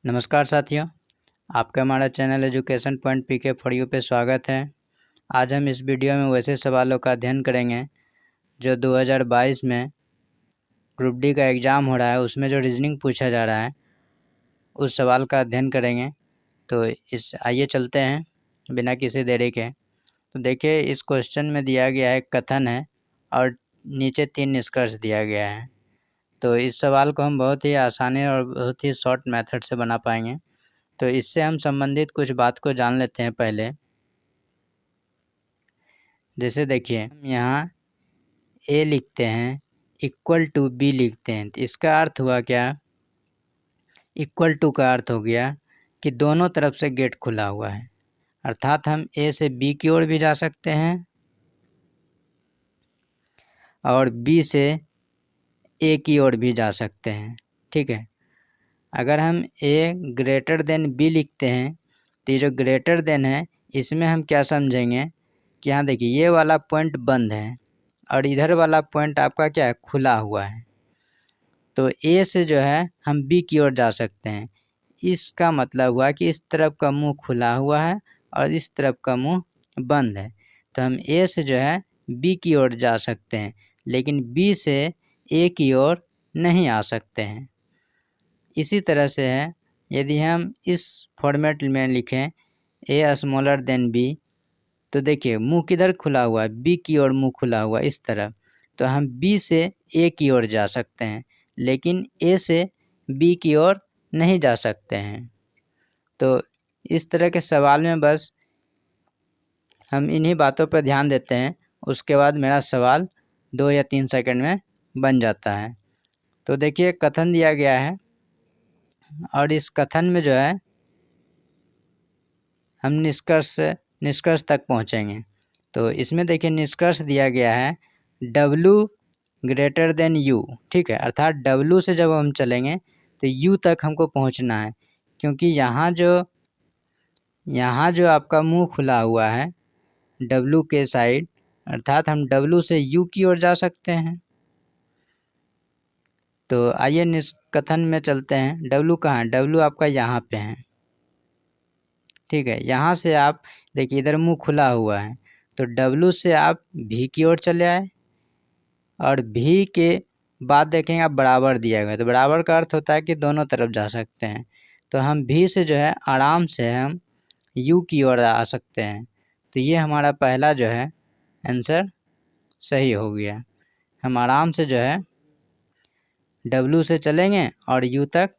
नमस्कार साथियों, आपका हमारा channel education point PK for you पे स्वागत है। आज हम इस वीडियो में वैसे सवालों का अध्ययन करेंगे जो 2022 में ग्रुप डी का एग्ज़ाम हो रहा है, उसमें जो रीजनिंग पूछा जा रहा है उस सवाल का अध्ययन करेंगे। तो आइए चलते हैं बिना किसी देरी के। तो देखिए, इस क्वेश्चन में दिया गया है कथन है और नीचे 3 निष्कर्ष दिया गया है। तो इस सवाल को हम बहुत ही आसानी और बहुत ही शॉर्ट मेथड से बना पाएंगे। तो इससे हम संबंधित कुछ बात को जान लेते हैं पहले। जैसे देखिए, हम यहाँ ए लिखते हैं इक्वल टू बी लिखते हैं, तो इसका अर्थ हुआ क्या? इक्वल टू का अर्थ हो गया कि दोनों तरफ से गेट खुला हुआ है, अर्थात हम ए से बी की ओर भी जा सकते हैं और बी से ए की ओर भी जा सकते हैं। ठीक है, अगर हम ए ग्रेटर देन बी लिखते हैं तो ये जो ग्रेटर देन है इसमें हम क्या समझेंगे कि यहाँ देखिए, ये वाला पॉइंट बंद है और इधर वाला पॉइंट आपका क्या है, खुला हुआ है। तो ए से जो है हम बी की ओर जा सकते हैं। इसका मतलब हुआ कि इस तरफ का मुंह खुला हुआ है और इस तरफ का मुंह बंद है। तो हम ए से जो है बी की ओर जा सकते हैं, लेकिन बी से ए की ओर नहीं आ सकते हैं। इसी तरह से है, यदि हम इस फॉर्मेट में लिखें ए स्मॉलर देन बी, तो देखिए मुंह किधर खुला हुआ है, बी की ओर मुंह खुला हुआ है इस तरफ। तो हम बी से ए की ओर जा सकते हैं, लेकिन ए से बी की ओर नहीं जा सकते हैं। तो इस तरह के सवाल में बस हम इन्हीं बातों पर ध्यान देते हैं, उसके बाद मेरा सवाल 2 या 3 सेकंड में बन जाता है। तो देखिए, कथन दिया गया है और इस कथन में जो है हम निष्कर्ष तक पहुंचेंगे। तो इसमें देखिए, निष्कर्ष दिया गया है W ग्रेटर देन U। ठीक है, अर्थात W से जब हम चलेंगे तो U तक हमको पहुंचना है, क्योंकि यहाँ जो आपका मुंह खुला हुआ है W के साइड, अर्थात हम W से U की ओर जा सकते हैं। तो आइए कथन में चलते हैं। W कहाँ है? W आपका यहाँ पे है। ठीक है, यहाँ से आप देखिए, इधर मुंह खुला हुआ है, तो W से आप V की ओर चले आए और V के बाद देखेंगे आप बराबर दिया गया, तो बराबर का अर्थ होता है कि दोनों तरफ जा सकते हैं। तो हम V से जो है आराम से हम U की ओर आ सकते हैं। तो ये हमारा पहला जो है आंसर सही हो गया। हम आराम से जो है W से चलेंगे और U तक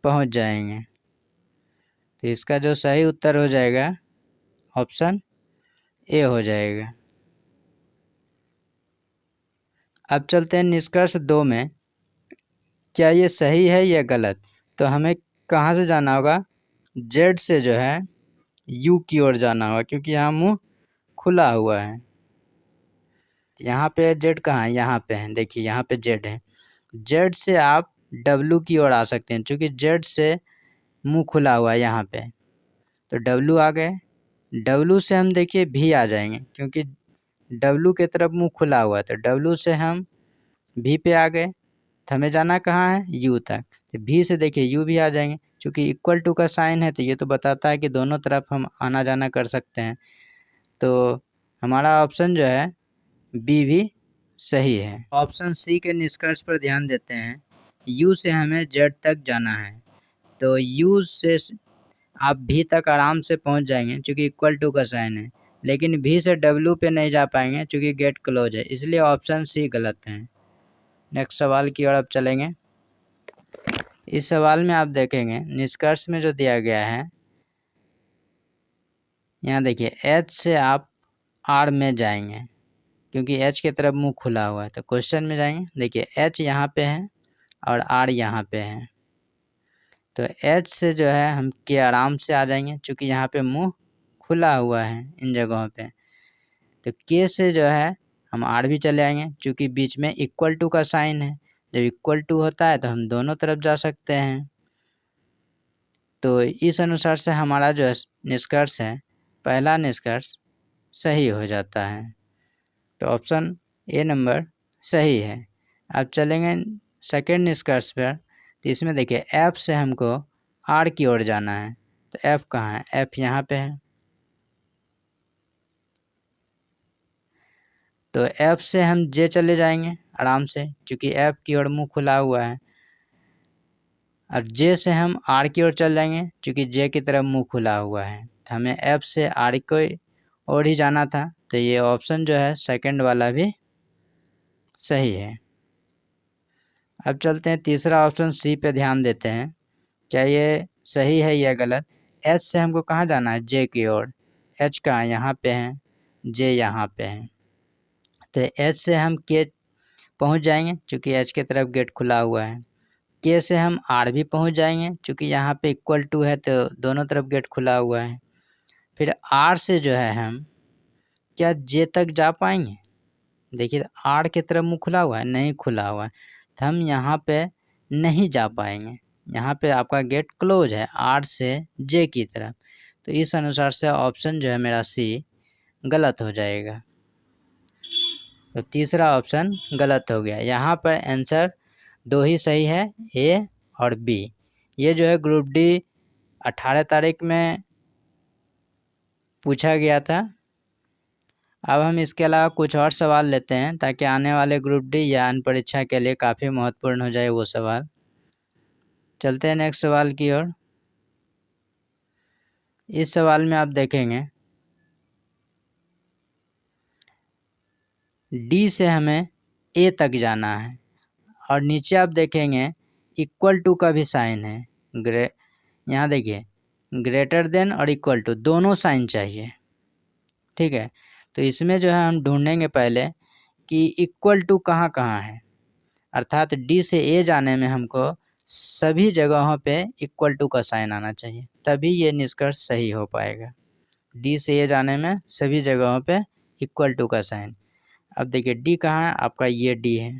पहुंच जाएंगे। तो इसका जो सही उत्तर हो जाएगा ऑप्शन ए हो जाएगा। अब चलते हैं निष्कर्ष 2 में, क्या ये सही है या गलत? तो हमें कहाँ से जाना होगा? Z से जो है U की ओर जाना होगा, क्योंकि यहाँ मुंह खुला हुआ है। यहाँ पे Z कहाँ है? यहाँ पे है, देखिए यहाँ पे Z है। Z से आप W की ओर आ सकते हैं, क्योंकि Z से मुंह खुला हुआ है यहाँ पे। तो W आ गए। W से हम देखिए V आ जाएंगे, क्योंकि W के तरफ मुंह खुला हुआ है। तो W से हम V पे आ गए। तो हमें जाना कहाँ है? U तक। तो V से देखिए U भी आ जाएंगे, क्योंकि इक्वल टू का साइन है, तो ये तो बताता है कि दोनों तरफ हम आना जाना कर सकते हैं। तो हमारा ऑप्शन जो है बी भी सही है। ऑप्शन सी के निष्कर्ष पर ध्यान देते हैं। U से हमें Z तक जाना है, तो U से आप V तक आराम से पहुंच जाएंगे, क्योंकि इक्वल टू का साइन है, लेकिन V से W पे नहीं जा पाएंगे, क्योंकि गेट क्लोज है। इसलिए ऑप्शन सी गलत है। नेक्स्ट सवाल की ओर अब चलेंगे। इस सवाल में आप देखेंगे निष्कर्ष में जो दिया गया है, यहाँ देखिए H से आप R में जाएंगे, क्योंकि H की तरफ मुंह खुला हुआ है। तो क्वेश्चन में जाएंगे, देखिए H यहाँ पे है और R यहाँ पे है। तो H से जो है हम के आराम से आ जाएंगे, क्योंकि यहाँ पे मुंह खुला हुआ है इन जगहों पे। तो के से जो है हम R भी चले आएंगे, क्योंकि बीच में इक्वल टू का साइन है। जब इक्वल टू होता है तो हम दोनों तरफ जा सकते हैं। तो इस अनुसार से हमारा जो निष्कर्ष है, पहला निष्कर्ष सही हो जाता है। तो ऑप्शन ए नंबर सही है। अब चलेंगे सेकेंड निष्कर्ष पर। तो इसमें देखिए F से हमको आर की ओर जाना है, तो एफ कहाँ है? एफ यहाँ पे है। तो एफ से हम जे चले जाएंगे आराम से, क्योंकि एफ की ओर मुंह खुला हुआ है। और जे से हम आर की ओर चल जाएंगे, क्योंकि जे की तरफ मुंह खुला हुआ है। तो हमें एफ से आर की ओर ही जाना था, तो ये ऑप्शन जो है सेकंड वाला भी सही है। अब चलते हैं तीसरा ऑप्शन सी पे ध्यान देते हैं, क्या ये सही है या गलत। एच से हमको कहाँ जाना है? जे की ओर। एच कहाँ? यहाँ पे है, जे यहाँ पे है। तो एच से हम के पहुँच जाएंगे, क्योंकि एच की तरफ गेट खुला हुआ है। के से हम आर भी पहुँच जाएंगे, क्योंकि यहाँ पे इक्वल टू है, तो दोनों तरफ गेट खुला हुआ है। फिर आर से जो है हम क्या जे तक जा पाएंगे? देखिए आर की तरफ मुँह खुला हुआ है, नहीं खुला हुआ है, तो हम यहाँ पे नहीं जा पाएंगे। यहाँ पे आपका गेट क्लोज है आर से जे की तरफ। तो इस अनुसार से ऑप्शन जो है मेरा सी गलत हो जाएगा। तो तीसरा ऑप्शन गलत हो गया। यहाँ पर आंसर दो ही सही है, ए और बी। ये जो है ग्रुप डी 18 तारीख में पूछा गया था। अब हम इसके अलावा कुछ और सवाल लेते हैं, ताकि आने वाले ग्रुप डी या अन्य परीक्षा के लिए काफ़ी महत्वपूर्ण हो जाए वो सवाल। चलते हैं नेक्स्ट सवाल की ओर। इस सवाल में आप देखेंगे डी से हमें ए तक जाना है, और नीचे आप देखेंगे इक्वल टू का भी साइन है। यहाँ देखिए ग्रेटर देन और इक्वल टू दोनों साइन चाहिए, ठीक है। तो इसमें जो है हम ढूंढेंगे पहले कि इक्वल टू कहाँ कहाँ है, अर्थात डी से ए जाने में हमको सभी जगहों पे इक्वल टू का साइन आना चाहिए, तभी ये निष्कर्ष सही हो पाएगा। डी से ए जाने में सभी जगहों पे इक्वल टू का साइन। अब देखिए डी कहाँ है आपका? ये डी है।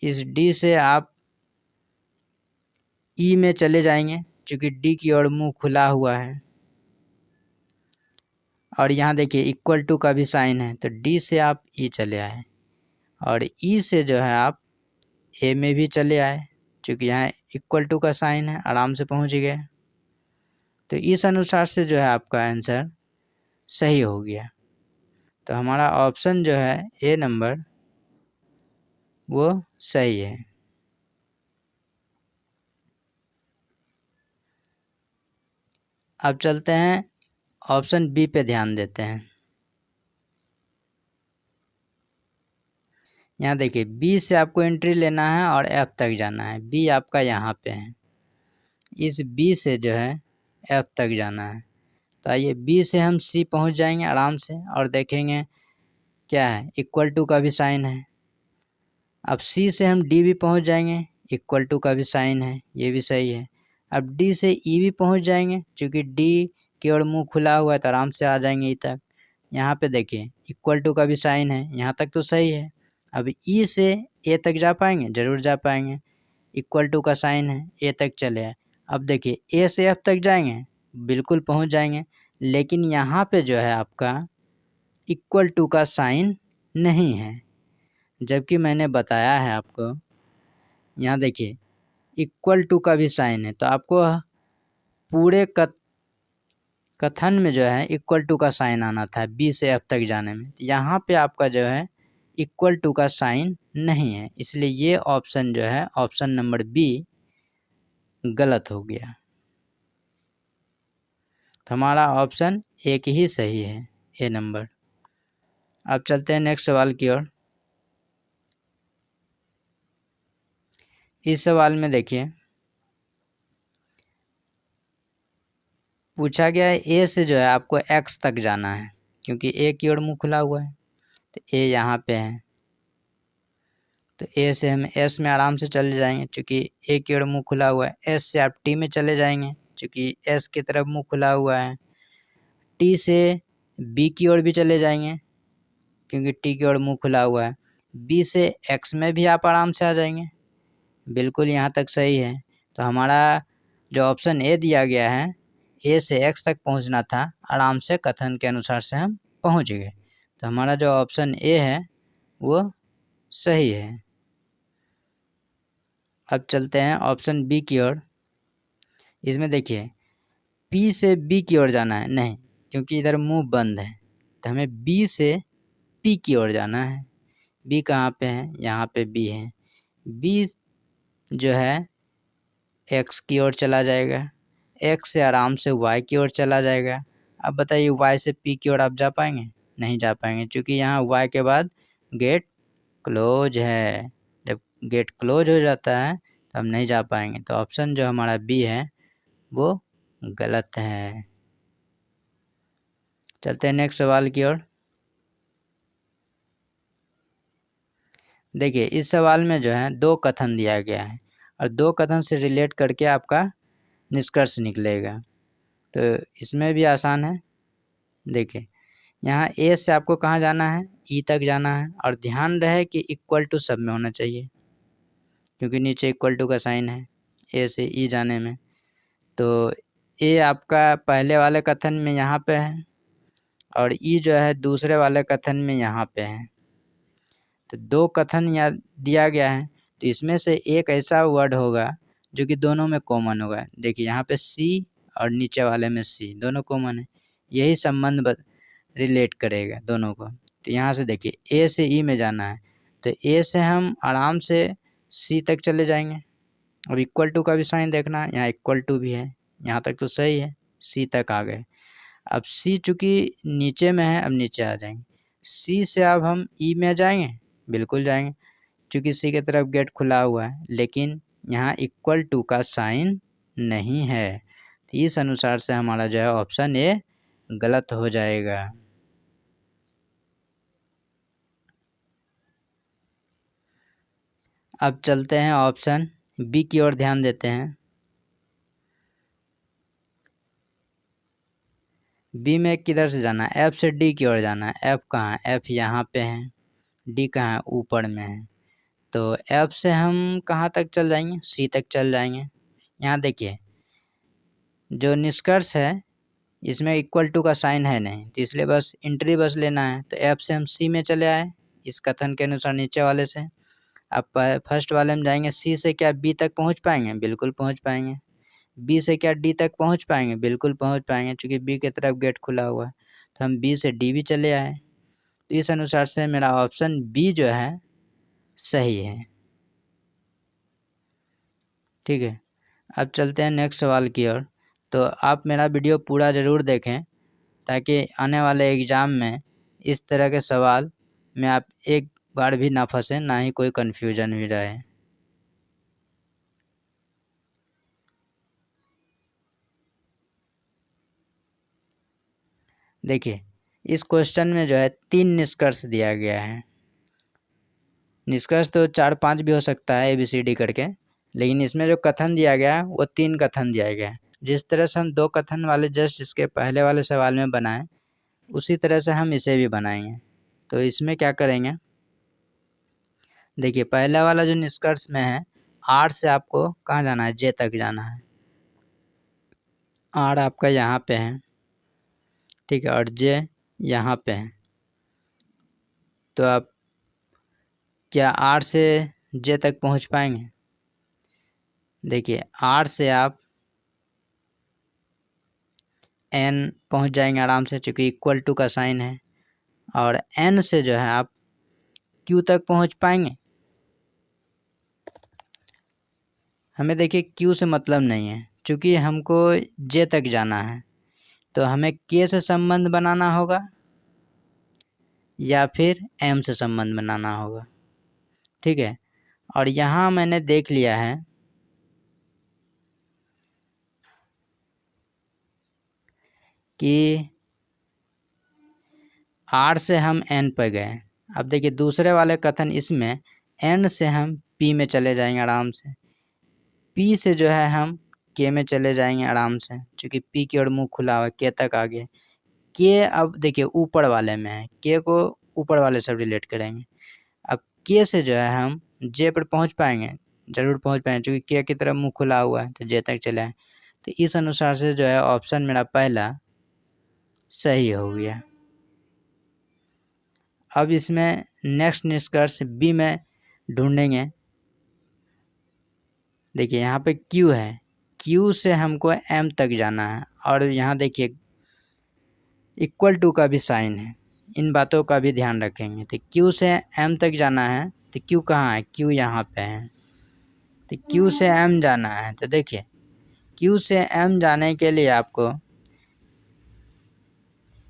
इस डी से आप ई में चले जाएंगे, क्योंकि डी की ओर मुंह खुला हुआ है। और यहाँ देखिए इक्वल टू का भी साइन है, तो डी से आप ई चले आए, और ई से जो है आप ए में भी चले आए, क्योंकि यहाँ इक्वल टू का साइन है, आराम से पहुँच गए। तो इस अनुसार से जो है आपका आंसर सही हो गया। तो हमारा ऑप्शन जो है ए नंबर वो सही है। अब चलते हैं ऑप्शन बी पे ध्यान देते हैं। यहाँ देखिए बी से आपको एंट्री लेना है और एफ तक जाना है। बी आपका यहाँ पे है, इस बी से जो है एफ तक जाना है। तो आइए बी से हम सी पहुँच जाएंगे आराम से, और देखेंगे क्या है? इक्वल टू का भी साइन है। अब सी से हम डी भी पहुँच जाएंगे, इक्वल टू का भी साइन है, ये भी सही है। अब डी से ई भी पहुँच जाएंगे, क्योंकि डी की ओर मुँह खुला हुआ है, तो आराम से आ जाएंगे ई तक। यहाँ पे देखिए इक्वल टू का भी साइन है, यहाँ तक तो सही है। अब ई से ए तक जा पाएंगे? ज़रूर जा पाएंगे, इक्वल टू का साइन है, ए तक चले आए। अब देखिए ए से एफ तक जाएंगे? बिल्कुल पहुँच जाएंगे, लेकिन यहाँ पे जो है आपका इक्वल टू का साइन नहीं है, जबकि मैंने बताया है आपको। यहाँ देखिए इक्वल टू का भी साइन है, तो आपको पूरे कथन में जो है इक्वल टू का साइन आना था बी से एफ तक जाने में। यहाँ पे आपका जो है इक्वल टू का साइन नहीं है, इसलिए ये ऑप्शन जो है ऑप्शन नंबर बी गलत हो गया। तो हमारा ऑप्शन एक ही सही है, ए नंबर। अब चलते हैं नेक्स्ट सवाल की ओर। इस सवाल में देखिए पूछा गया है ए से जो है आपको एक्स तक जाना है, क्योंकि ए की ओर मुँह खुला हुआ है, तो ए यहाँ पे है। तो ए से हम एस में आराम से चले जाएंगे, क्योंकि ए की ओर मुँह खुला हुआ है। एस से आप टी में चले जाएंगे, क्योंकि एस की तरफ मुँह खुला हुआ है। टी से बी की ओर भी चले जाएंगे, क्योंकि टी की ओर मुँह खुला हुआ है। बी से एक्स में भी आप आराम से आ जाएंगे, बिल्कुल यहाँ तक सही है। तो हमारा जो ऑप्शन ए दिया गया है, ए से एक्स तक पहुँचना था, आराम से कथन के अनुसार से हम पहुँच गए। तो हमारा जो ऑप्शन ए है वो सही है। अब चलते हैं ऑप्शन बी की ओर। इसमें देखिए पी से बी की ओर जाना है नहीं, क्योंकि इधर मुंह बंद है, तो हमें बी से पी की ओर जाना है। बी कहाँ पे है? यहाँ पे बी है। बी जो है एक्स की ओर चला जाएगा, एक्स से आराम से वाई की ओर चला जाएगा। अब बताइए वाई से पी की ओर आप जा पाएंगे? नहीं जा पाएंगे, क्योंकि यहाँ वाई के बाद गेट क्लोज है। जब गेट क्लोज हो जाता है तो हम नहीं जा पाएंगे, तो ऑप्शन जो हमारा बी है वो गलत है। चलते हैं नेक्स्ट सवाल की ओर। देखिए इस सवाल में जो है दो कथन दिया गया है और दो कथन से रिलेट करके आपका निष्कर्ष निकलेगा। तो इसमें भी आसान है। देखिए यहाँ ए से आपको कहाँ जाना है? ई तक जाना है, और ध्यान रहे कि इक्वल टू सब में होना चाहिए, क्योंकि नीचे इक्वल टू का साइन है ए से ई जाने में। तो ए आपका पहले वाले कथन में यहाँ पे है और ई जो है दूसरे वाले कथन में यहाँ पे है। तो दो कथन यहाँ दिया गया है, तो इसमें से एक ऐसा वर्ड होगा जो कि दोनों में कॉमन होगा। देखिए यहाँ पे सी और नीचे वाले में सी, दोनों कॉमन है, यही संबंध रिलेट करेगा दोनों को। तो यहाँ से देखिए ए से ई में जाना है, तो ए से हम आराम से सी तक चले जाएंगे। अब इक्वल टू का भी साइन देखना है, यहाँ इक्वल टू भी है, यहाँ तक तो सही है, सी तक आ गए। अब सी चूँकि नीचे में है, अब नीचे आ जाएंगे। सी से अब हम ई में जाएंगे, बिल्कुल जाएंगे, क्योंकि सी की तरफ गेट खुला हुआ है, लेकिन यहाँ इक्वल टू का साइन नहीं है। तो इस अनुसार से हमारा जो है ऑप्शन ए गलत हो जाएगा। अब चलते हैं ऑप्शन बी की ओर ध्यान देते हैं। बी में किधर से जाना है? एफ से डी की ओर जाना है। एफ कहाँ है? एफ यहाँ पे है। डी कहाँ है? ऊपर में है। तो एफ से हम कहाँ तक चल जाएंगे? सी तक चल जाएंगे। यहाँ देखिए जो निष्कर्ष है इसमें इक्वल टू का साइन है नहीं, तो इसलिए बस एंट्री बस लेना है। तो एफ से हम सी में चले आए इस कथन के अनुसार नीचे वाले से। अब फर्स्ट वाले में जाएंगे, सी से क्या बी तक पहुँच पाएंगे? बिल्कुल पहुँच पाएंगे। बी से क्या डी तक पहुंच पाएंगे? बिल्कुल पहुंच पाएंगे, क्योंकि बी की तरफ गेट खुला हुआ है। तो हम बी से डी भी चले आए। तो इस अनुसार से मेरा ऑप्शन बी जो है सही है। ठीक है, अब चलते हैं नेक्स्ट सवाल की ओर। तो आप मेरा वीडियो पूरा ज़रूर देखें, ताकि आने वाले एग्ज़ाम में इस तरह के सवाल में आप एक बार भी ना फंसें, ना ही कोई कन्फ्यूजन भी रहे। देखिए इस क्वेश्चन में जो है 3 निष्कर्ष दिया गया है। निष्कर्ष तो 4-5 भी हो सकता है ABCD करके, लेकिन इसमें जो कथन दिया गया है वो 3 कथन दिया गया है। जिस तरह से हम 2 कथन वाले जस्ट इसके पहले वाले सवाल में बनाए, उसी तरह से हम इसे भी बनाएंगे। तो इसमें क्या करेंगे? देखिए पहला वाला जो निष्कर्ष में है, R से आपको कहाँ जाना है? J तक जाना है। R आपका यहाँ पे है, ठीक है, और J यहाँ पे है। तो आप क्या R से J तक पहुँच पाएंगे? देखिए R से आप N पहुँच जाएंगे आराम से, क्योंकि इक्वल टू का साइन है। और N से जो है आप Q तक पहुँच पाएंगे। हमें देखिए Q से मतलब नहीं है, क्योंकि हमको J तक जाना है। तो हमें K से संबंध बनाना होगा या फिर M से संबंध बनाना होगा। ठीक है, और यहाँ मैंने देख लिया है कि R से हम N पर गए। अब देखिए दूसरे वाले कथन इसमें N से हम P में चले जाएंगे आराम से। P से जो है हम K में चले जाएंगे आराम से, क्योंकि P की ओर मुंह खुला हुआ, K तक आ गए। K अब देखिए ऊपर वाले में है, K को ऊपर वाले से रिलेट करेंगे। अब K से जो है हम J पर पहुंच पाएंगे, ज़रूर पहुंच पाएंगे, क्योंकि K की तरफ मुंह खुला हुआ है, तो J तक चले आए। तो इस अनुसार से जो है ऑप्शन मेरा पहला सही हो गया। अब इसमें नेक्स्ट निष्कर्ष बी में ढूंढेंगे। देखिए यहाँ पे Q है, Q से हमको M तक जाना है, और यहाँ देखिए इक्वल टू का भी साइन है, इन बातों का भी ध्यान रखेंगे। तो Q से M तक जाना है, तो Q कहाँ है? Q यहाँ पे है। तो Q से M जाना है, तो देखिए Q से M जाने के लिए आपको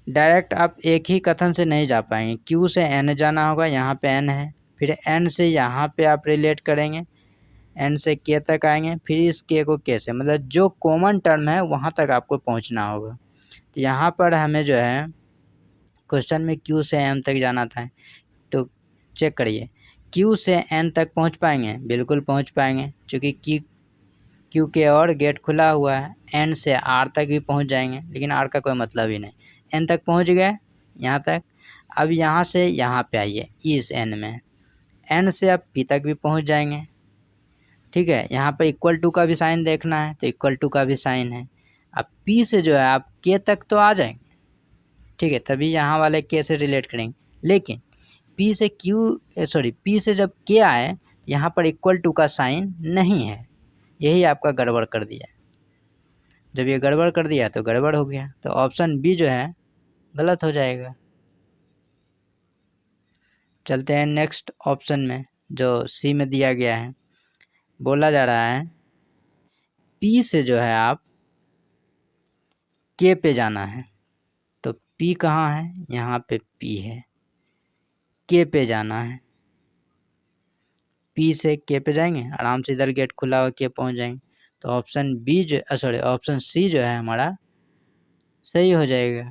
डायरेक्ट आप एक ही कथन से नहीं जा पाएंगे। Q से N जाना होगा, यहाँ पे N है, फिर N से यहाँ पे आप रिलेट करेंगे, N से K तक आएंगे, फिर इस K को K से, मतलब जो कॉमन टर्म है वहाँ तक आपको पहुँचना होगा। तो यहाँ पर हमें जो है क्वेश्चन में Q से M तक जाना था, तो चेक करिए Q से N तक पहुँच पाएंगे? बिल्कुल पहुँच पाएंगे, क्योंकि Q के और गेट खुला हुआ है। N से R तक भी पहुँच जाएंगे, लेकिन R का कोई मतलब ही नहीं। N तक पहुँच गए, यहाँ तक। अब यहाँ से यहाँ पे आइए इस N में, N से अब P तक भी पहुँच जाएंगे, ठीक है। यहाँ पर इक्वल टू का भी साइन देखना है, तो इक्वल टू का भी साइन है। अब P से जो है आप K तक तो आ जाएंगे, ठीक है, तभी यहाँ वाले K से रिलेट करेंगे। लेकिन P से जब K आए, यहाँ पर इक्वल टू का साइन नहीं है, यही आपका गड़बड़ कर दिया। जब ये गड़बड़ कर दिया तो गड़बड़ हो गया, तो ऑप्शन बी जो है गलत हो जाएगा। चलते हैं नेक्स्ट ऑप्शन में, जो सी में दिया गया है। बोला जा रहा है P से जो है आप K पे जाना है, तो P कहाँ है? यहाँ पे P है, K पे जाना है। P से K पे जाएंगे, आराम से इधर गेट खुला हुआ K पहुँच जाएंगे। तो ऑप्शन सी जो है हमारा सही हो जाएगा।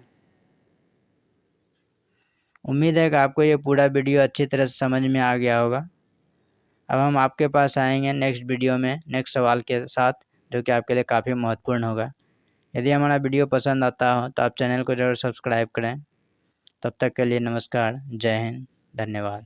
उम्मीद है कि आपको ये पूरा वीडियो अच्छी तरह से समझ में आ गया होगा। अब हम आपके पास आएंगे नेक्स्ट वीडियो में नेक्स्ट सवाल के साथ, जो कि आपके लिए काफ़ी महत्वपूर्ण होगा। यदि हमारा वीडियो पसंद आता हो तो आप चैनल को ज़रूर सब्सक्राइब करें। तब तक के लिए नमस्कार, जय हिंद, धन्यवाद।